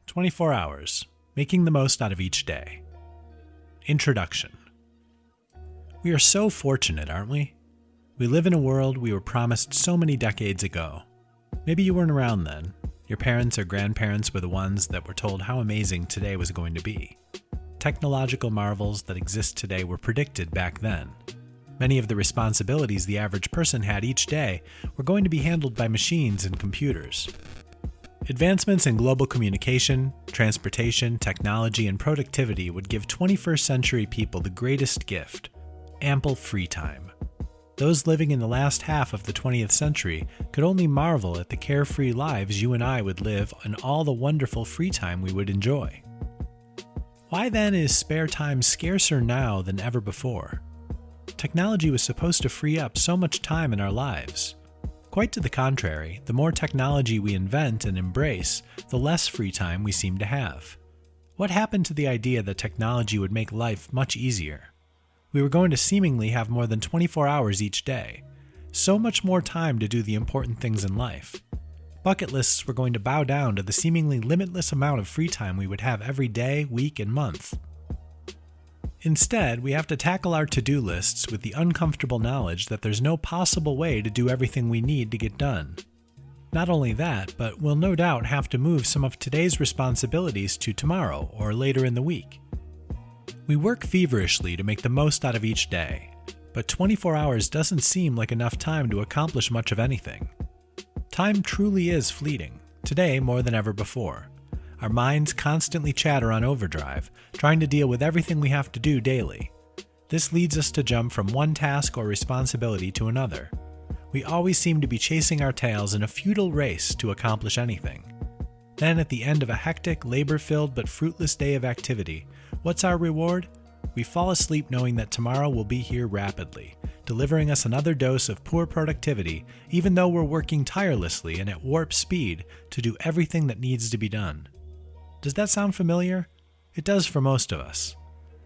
24 hours, making the most out of each day. Introduction. We are so fortunate, aren't we? We live in a world we were promised so many decades ago. Maybe you weren't around then. Your parents or grandparents were the ones that were told how amazing today was going to be. Technological marvels that exist today were predicted back then. Many of the responsibilities the average person had each day were going to be handled by machines and computers. Advancements in global communication, transportation, technology, and productivity would give 21st century people the greatest gift: ample free time. Those living in the last half of the 20th century could only marvel at the carefree lives you and I would live and all the wonderful free time we would enjoy. Why then is spare time scarcer now than ever before? Technology was supposed to free up so much time in our lives. Quite to the contrary, the more technology we invent and embrace, the less free time we seem to have. What happened to the idea that technology would make life much easier? We were going to seemingly have more than 24 hours each day. So much more time to do the important things in life. Bucket lists were going to bow down to the seemingly limitless amount of free time we would have every day, week, and month. Instead, we have to tackle our to-do lists with the uncomfortable knowledge that there's no possible way to do everything we need to get done. Not only that, but we'll no doubt have to move some of today's responsibilities to tomorrow or later in the week. We work feverishly to make the most out of each day, but 24 hours doesn't seem like enough time to accomplish much of anything. Time truly is fleeting, today more than ever before. Our minds constantly chatter on overdrive, trying to deal with everything we have to do daily. This leads us to jump from one task or responsibility to another. We always seem to be chasing our tails in a futile race to accomplish anything. Then at the end of a hectic, labor-filled but fruitless day of activity, what's our reward? We fall asleep knowing that tomorrow will be here rapidly, delivering us another dose of poor productivity, even though we're working tirelessly and at warp speed to do everything that needs to be done. Does that sound familiar? It does for most of us.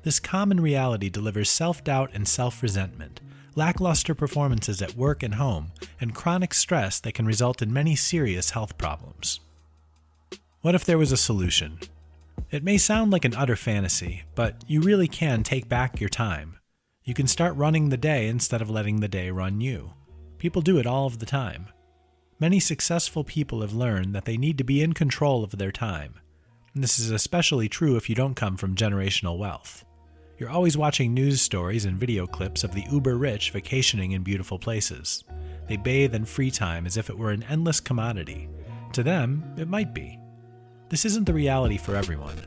This common reality delivers self-doubt and self-resentment, lackluster performances at work and home, and chronic stress that can result in many serious health problems. What if there was a solution? It may sound like an utter fantasy, but you really can take back your time. You can start running the day instead of letting the day run you. People do it all of the time. Many successful people have learned that they need to be in control of their time. And this is especially true if you don't come from generational wealth. You're always watching news stories and video clips of the uber-rich vacationing in beautiful places. They bathe in free time as if it were an endless commodity. To them, it might be. This isn't the reality for everyone.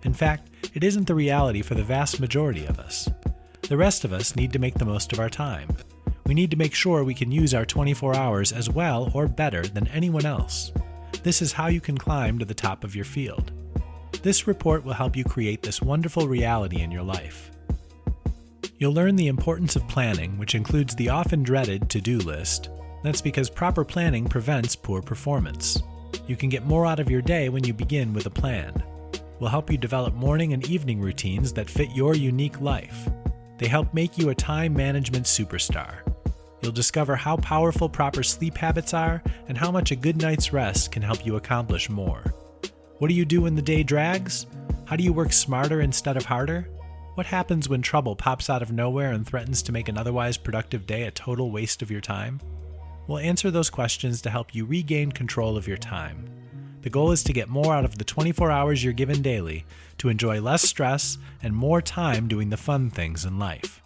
In fact, it isn't the reality for the vast majority of us. The rest of us need to make the most of our time. We need to make sure we can use our 24 hours as well or better than anyone else. This is how you can climb to the top of your field. This report will help you create this wonderful reality in your life. You'll learn the importance of planning, which includes the often dreaded to-do list. That's because proper planning prevents poor performance. You can get more out of your day when you begin with a plan. We'll help you develop morning and evening routines that fit your unique life. They help make you a time management superstar. You'll discover how powerful proper sleep habits are and how much a good night's rest can help you accomplish more. What do you do when the day drags? How do you work smarter instead of harder? What happens when trouble pops out of nowhere and threatens to make an otherwise productive day a total waste of your time? We'll answer those questions to help you regain control of your time. The goal is to get more out of the 24 hours you're given daily, to enjoy less stress and more time doing the fun things in life.